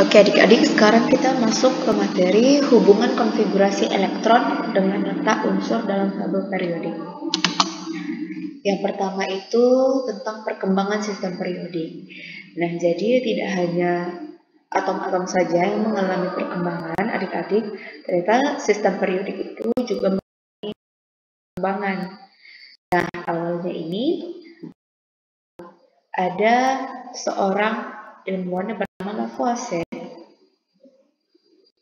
Oke adik-adik, sekarang kita masuk ke materi hubungan konfigurasi elektron dengan letak unsur dalam tabel periodik. Yang pertama itu tentang perkembangan sistem periodik. Nah, jadi tidak hanya atom-atom saja yang mengalami perkembangan, adik-adik. Ternyata sistem periodik itu juga mengalami perkembangan. Nah, awalnya ini ada seorang ilmuwan yang bernama Lavoisier.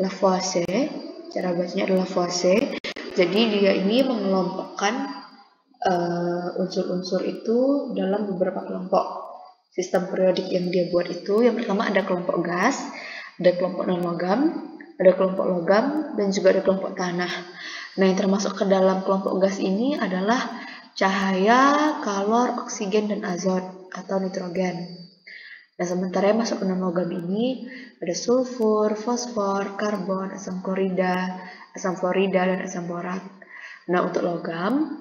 Lavoisier, cara bacanya adalah Lavoisier. Jadi dia ini mengelompokkan unsur-unsur itu dalam beberapa kelompok. Sistem periodik yang dia buat itu, yang pertama ada kelompok gas, ada kelompok non-logam, ada kelompok logam, dan juga ada kelompok tanah. Nah, yang termasuk ke dalam kelompok gas ini adalah cahaya, kalor, oksigen, dan azot atau nitrogen. Nah, sementara yang masuk ke non-logam ini ada sulfur, fosfor, karbon, asam klorida, asam fluorida, dan asam borat. Nah, untuk logam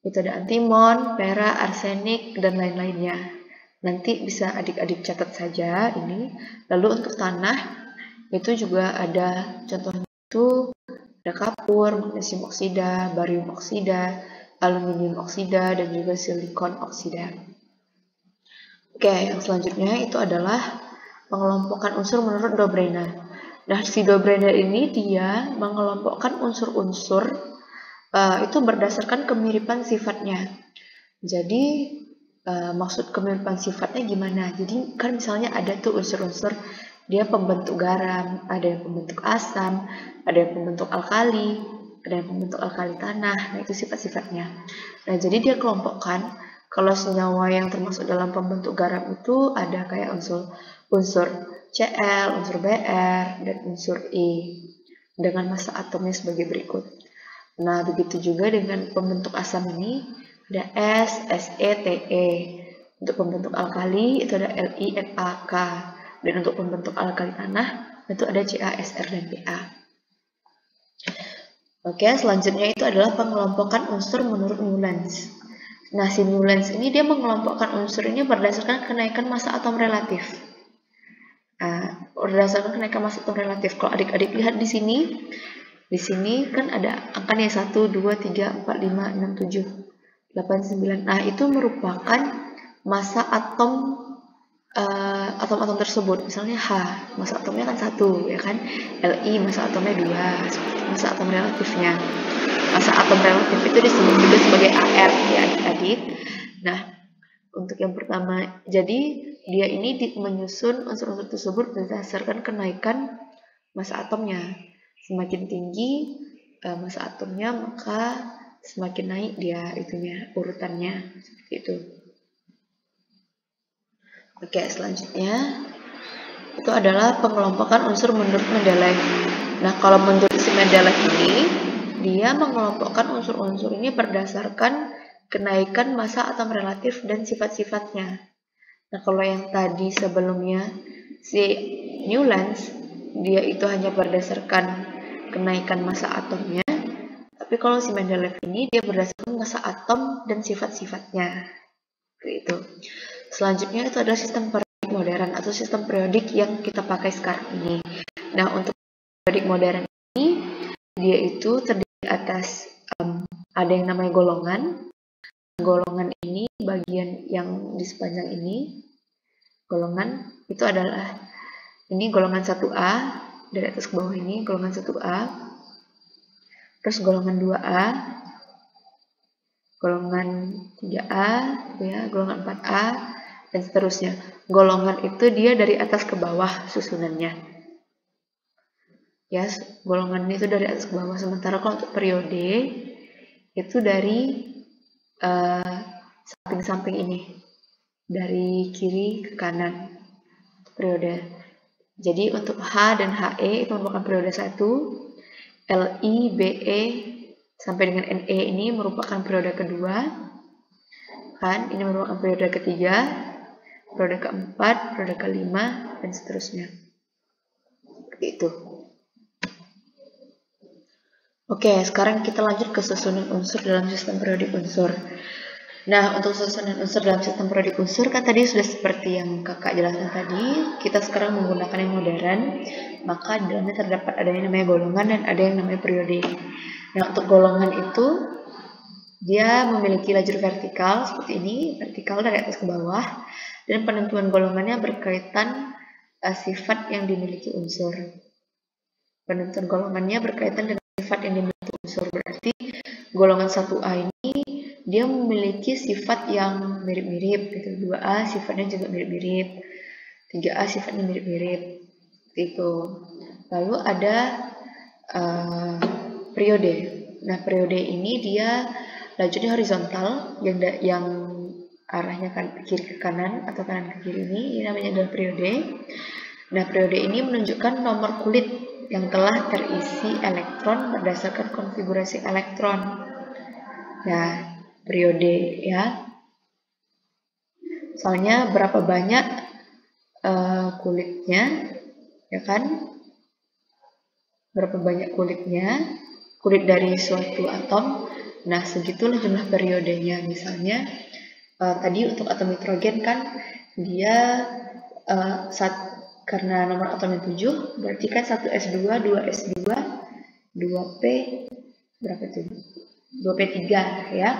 itu ada antimon, perak, arsenik, dan lain-lainnya. Nanti bisa adik-adik catat saja ini. Lalu untuk tanah itu juga ada, contohnya itu ada kapur, magnesium oksida, barium oksida, aluminium oksida, dan juga silikon oksida. Oke, yang selanjutnya itu adalah pengelompokan unsur menurut Dobryna. Nah, si Dobryna ini dia mengelompokkan unsur-unsur itu berdasarkan kemiripan sifatnya. Jadi maksud kemiripan sifatnya gimana? Jadi kan misalnya ada tuh unsur-unsur dia pembentuk garam, ada yang pembentuk asam, ada yang pembentuk alkali, ada yang pembentuk alkali tanah. Nah, itu sifat-sifatnya. Nah, jadi dia kelompokkan kalau senyawa yang termasuk dalam pembentuk garam itu ada kayak unsur Cl, unsur Br, dan unsur E dengan massa atomnya sebagai berikut. Nah, begitu juga dengan pembentuk asam ini ada S, Se, Te. Untuk pembentuk alkali itu ada Li, NaK. Dan untuk pembentuk alkali tanah itu ada CaSr dan Pa. Oke, selanjutnya itu adalah pengelompokan unsur menurut Newlands. Nah, si Newlands ini dia mengelompokkan unsur ini berdasarkan kenaikan massa atom relatif. Berdasarkan kenaikan massa atom relatif. Kalau adik-adik lihat di sini kan ada angkanya 1, 2, 3, 4, 5, 6, 7, 8, 9. Nah, itu merupakan massa atom atom-atom tersebut. Misalnya H, massa atomnya kan 1, ya kan? Li, massa atomnya 2, massa atom relatifnya. Massa atom relatif itu disebut juga sebagai AR, ya adik-adik. Nah, untuk yang pertama, jadi dia ini menyusun unsur-unsur tersebut berdasarkan kenaikan massa atomnya. Semakin tinggi massa atomnya, maka semakin naik dia urutannya seperti itu. Oke, selanjutnya itu adalah pengelompokan unsur menurut Mendeleev. Nah, kalau menurut si Mendeleev ini, dia mengelompokkan unsur-unsur ini berdasarkan kenaikan massa atom relatif dan sifat-sifatnya. Nah, kalau yang tadi sebelumnya si Newlands, dia itu hanya berdasarkan kenaikan massa atomnya, tapi kalau si Mendeleev ini dia berdasarkan massa atom dan sifat-sifatnya. Gitu. Selanjutnya itu adalah sistem periodik modern atau sistem periodik yang kita pakai sekarang ini. Nah, untuk periodik modern ini dia itu terdiri atas ada yang namanya golongan. Golongan ini bagian yang di sepanjang ini golongan itu adalah ini golongan 1A. Dari atas ke bawah ini golongan 1A, terus golongan 2A, golongan 3A, ya, golongan 4A, dan seterusnya. Golongan itu dia dari atas ke bawah susunannya. Ya, golongan itu dari atas ke bawah. Sementara kalau untuk periode itu dari samping-samping ini, dari kiri ke kanan periode. Jadi untuk H dan He itu merupakan periode 1, Li, Be sampai dengan Ne ini merupakan periode kedua, kan? Ini merupakan periode ketiga, periode keempat, periode kelima, dan seterusnya. Seperti itu. Oke, sekarang kita lanjut ke susunan unsur dalam sistem periodik unsur. Nah, untuk susunan unsur dalam sistem periodik unsur kan tadi sudah seperti yang kakak jelaskan tadi. Kita sekarang menggunakan yang modern, maka di dalamnya terdapat ada yang namanya golongan dan ada yang namanya periodik. Nah, untuk golongan itu dia memiliki lajur vertikal seperti ini, vertikal dari atas ke bawah, dan penentuan golongannya berkaitan sifat yang dimiliki unsur. Penentuan golongannya berkaitan dengan sifat yang dimiliki unsur. Berarti golongan 1A ini dia memiliki sifat yang mirip-mirip gitu. 2A sifatnya juga mirip-mirip. 3A sifatnya mirip-mirip. Gitu. Lalu ada periode. Nah, periode ini dia lajurnya horizontal yang arahnya kiri ke kanan atau kanan ke kiri ini namanya adalah periode. Nah, periode ini menunjukkan nomor kulit yang telah terisi elektron berdasarkan konfigurasi elektron. Nah, periode ya. Soalnya berapa banyak kulitnya, ya kan? Berapa banyak kulitnya, kulit dari suatu atom. Nah, segitulah jumlah periodenya. Misalnya, tadi untuk atom nitrogen kan dia karena nomor atomnya 7, berarti kan 1s2, 2s2, 2p, berapa itu? 2p3 ya.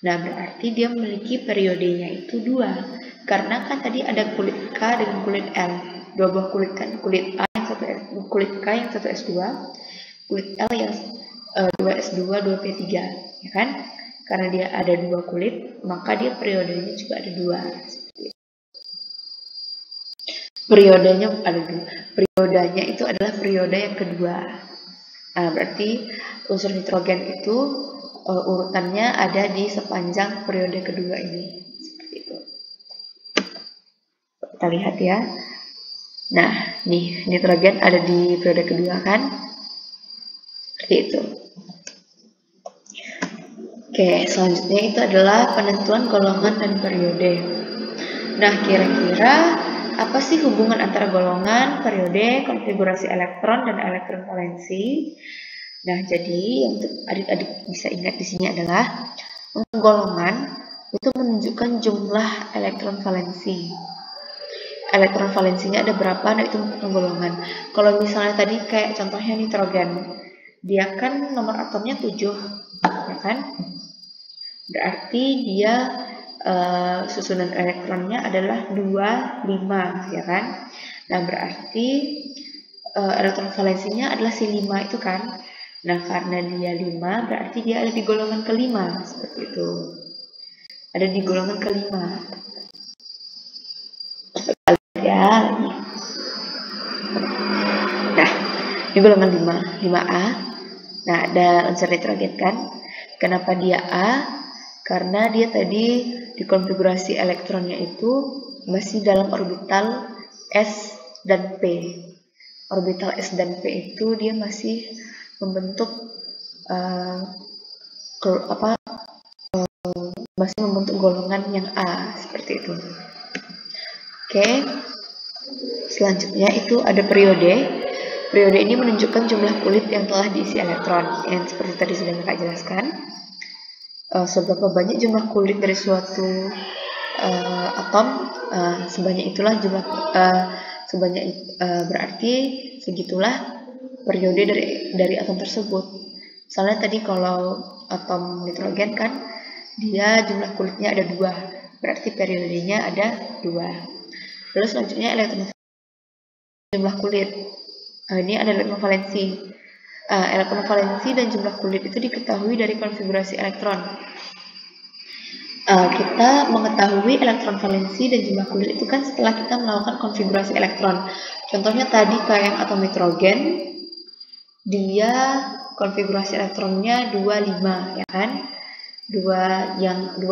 Nah, berarti dia memiliki periodenya itu 2. Karena kan tadi ada kulit K dengan kulit L. Dua buah kulit kan, kulit A yang satu kulit K yang 1s2, kulit L yang 2s2, 2p3, ya kan? Karena dia ada 2 kulit, maka dia periodenya juga ada 2. Periodenya ada 2. Periodenya itu adalah periode yang kedua. Nah, berarti unsur nitrogen itu urutannya ada di sepanjang periode kedua ini. Seperti itu. Kita lihat ya. Nah, nih nitrogen ada di periode kedua kan? Seperti itu. Oke, selanjutnya itu adalah penentuan golongan dan periode. Nah, kira-kira apa sih hubungan antara golongan, periode, konfigurasi elektron, dan elektron valensi? Nah, jadi yang adik-adik bisa ingat di sini adalah untuk golongan itu menunjukkan jumlah elektron valensi. Elektron valensinya ada berapa? Nah, itu golongan. Kalau misalnya tadi kayak contohnya nitrogen, dia kan nomor atomnya 7, ya kan? Berarti dia susunan elektronnya adalah 2, 5, ya kan? Nah, berarti elektron valensinya adalah si 5 itu kan? Nah, karena dia 5, berarti dia ada di golongan kelima, seperti itu. Ada di golongan kelima. Ya. Nah, di golongan 5, 5A. Nah, ada unsur nitrogen kan? Kenapa dia A? Karena dia tadi di konfigurasi elektronnya itu masih dalam orbital S dan P. Orbital S dan P itu dia masih membentuk masih membentuk golongan yang A, seperti itu. Oke. Selanjutnya itu ada periode. Periode ini menunjukkan jumlah kulit yang telah diisi elektron, yang seperti tadi sudah kakak jelaskan. Seberapa banyak jumlah kulit dari suatu atom, sebanyak itulah jumlah berarti segitulah periode dari atom tersebut. Misalnya tadi kalau atom nitrogen kan dia jumlah kulitnya ada 2, berarti periodenya ada 2. Lalu selanjutnya elektron jumlah kulit. Ini ada elektron valensi. Elektron valensi dan jumlah kulit itu diketahui dari konfigurasi elektron. Kita mengetahui elektron valensi dan jumlah kulit itu kan setelah kita melakukan konfigurasi elektron. Contohnya tadi kayak yang atom nitrogen, dia konfigurasi elektronnya 25, ya kan? 2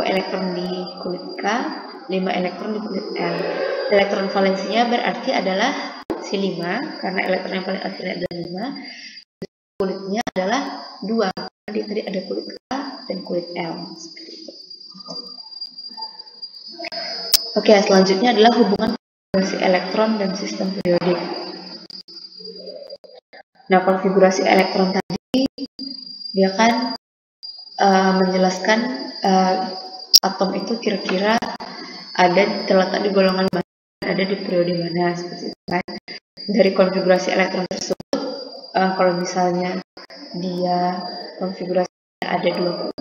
elektron di kulit K, 5 elektron di kulit L. Elektron valensinya berarti adalah si 5, karena elektron yang paling akhirnya adalah 5. Kulitnya adalah 2, karena dia tadi ada kulit K dan kulit L. Oke, selanjutnya adalah hubungan konfigurasi elektron dan sistem periodik. Nah, konfigurasi elektron tadi dia kan menjelaskan atom itu kira-kira ada terletak di golongan mana, ada di periode mana, seperti itu kan. Dari konfigurasi elektron tersebut, kalau misalnya dia konfigurasinya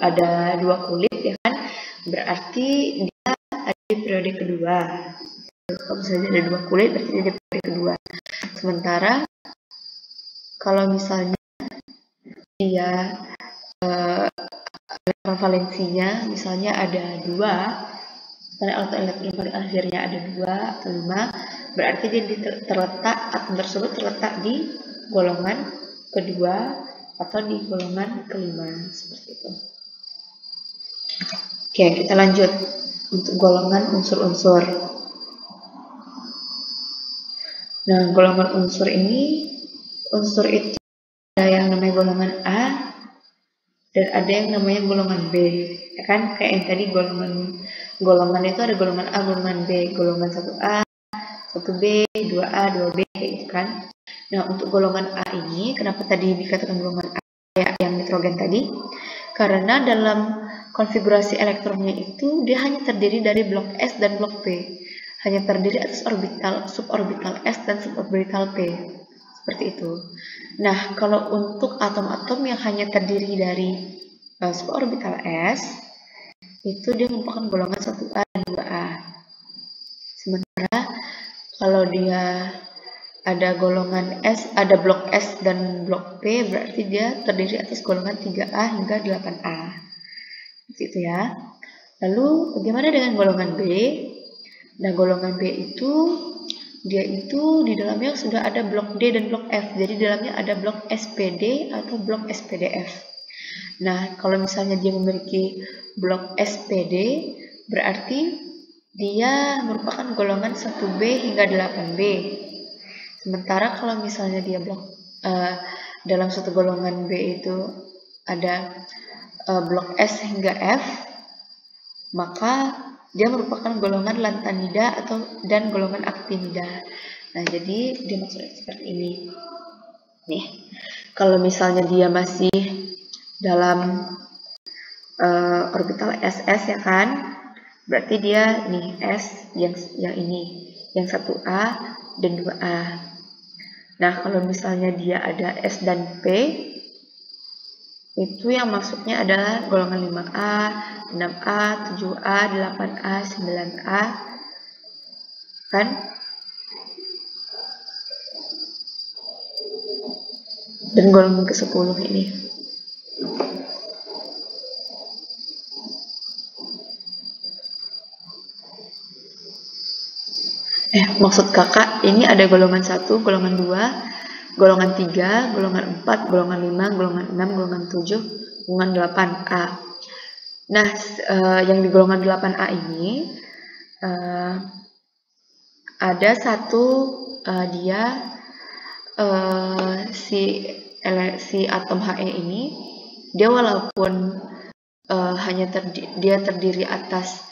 ada dua kulit ya kan, berarti dia ada di periode kedua. Kalau misalnya ada dua kulit berarti dia di periode kedua. Sementara kalau misalnya dia elektron valensinya misalnya ada 2, atau elektron pada akhirnya ada 2 atau 5, berarti dia terletak, atom tersebut terletak di golongan kedua atau di golongan kelima, seperti itu. Oke, kita lanjut untuk golongan unsur-unsur. Nah, golongan unsur ini, unsur itu ada yang namanya golongan A dan ada yang namanya golongan B, ya kan? Kayak yang tadi golongan itu ada golongan A, golongan B, golongan 1A, 1B, 2A, 2B, kayak gitu kan. Nah, untuk golongan A ini, kenapa tadi dikatakan golongan A kayak yang nitrogen tadi? Karena dalam konfigurasi elektronnya itu dia hanya terdiri dari blok S dan blok P. Hanya terdiri atas orbital, suborbital S dan suborbital P. Seperti itu. Nah, kalau untuk atom-atom yang hanya terdiri dari suborbital S, itu dia merupakan golongan 1A dan 2A. Sementara kalau dia ada golongan S, ada blok S dan blok P, berarti dia terdiri atas golongan 3A hingga 8A. Seperti itu ya. Lalu bagaimana dengan golongan B? Nah, golongan B itu dia itu di dalamnya sudah ada blok D dan blok F. Jadi di dalamnya ada blok SPD atau blok SPDF. Nah, kalau misalnya dia memiliki blok SPD, berarti dia merupakan golongan 1B hingga 8B. Sementara kalau misalnya dia dalam satu golongan B itu ada blok S hingga F, maka dia merupakan golongan lantanida dan golongan aktinida. Nah, jadi dia maksudnya seperti ini. Nih, kalau misalnya dia masih dalam orbital SS ya kan, berarti dia nih S yang ini, yang 1A dan 2A. Nah, kalau misalnya dia ada S dan P, itu yang masuknya adalah golongan 5A, 6A, 7A, 8A, 9A, kan? Dan golongan ke-10 ini. Maksud kakak, ini ada golongan 1, golongan 2, golongan 3, golongan 4, golongan 5, golongan 6, golongan 7, golongan 8A. Nah, yang di golongan 8A ini ada satu dia si atom He ini, dia walaupun hanya dia terdiri atas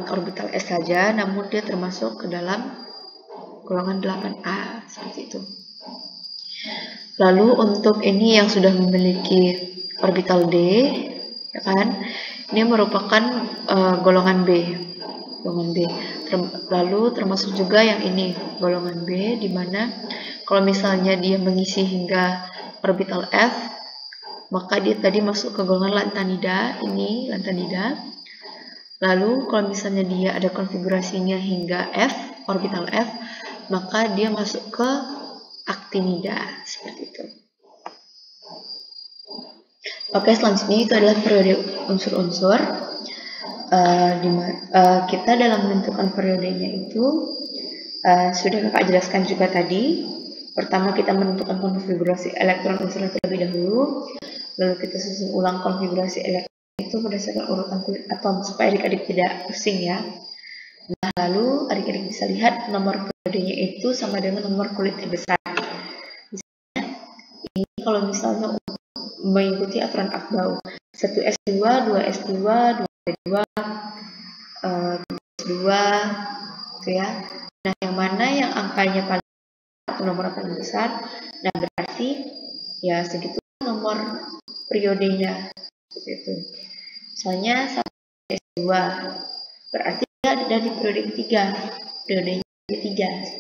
orbital S saja, namun dia termasuk ke dalam golongan 8A, seperti itu. Lalu untuk ini yang sudah memiliki orbital D, ya kan, ini merupakan golongan B. Lalu termasuk juga yang ini golongan B, di mana kalau misalnya dia mengisi hingga orbital F, maka dia tadi masuk ke golongan lantanida, ini lantanida. Lalu kalau misalnya dia ada konfigurasinya hingga F, orbital F, maka dia masuk ke aktinida, seperti itu. Oke, selanjutnya itu adalah periode unsur-unsur. Kita dalam menentukan periodenya itu sudah kakak jelaskan juga tadi. Pertama kita menentukan konfigurasi elektron unsur terlebih dahulu, lalu kita susun ulang konfigurasi elektron itu berdasarkan urutan kulit atom supaya adik-adik tidak pusing ya. Nah, lalu adik-adik bisa lihat nomor periodenya itu sama dengan nomor kulit terbesar. Misalnya, ini kalau misalnya mengikuti aturan Akbau 1S2, 2S2, 2S2, 3S2, gitu ya. Nah, yang mana yang angkanya paling atau nomor paling besar, nah berarti ya segitu nomor periodenya, seperti itu. Misalnya 1S2 2. Berarti dia ada di periode ketiga. Periode ketiga.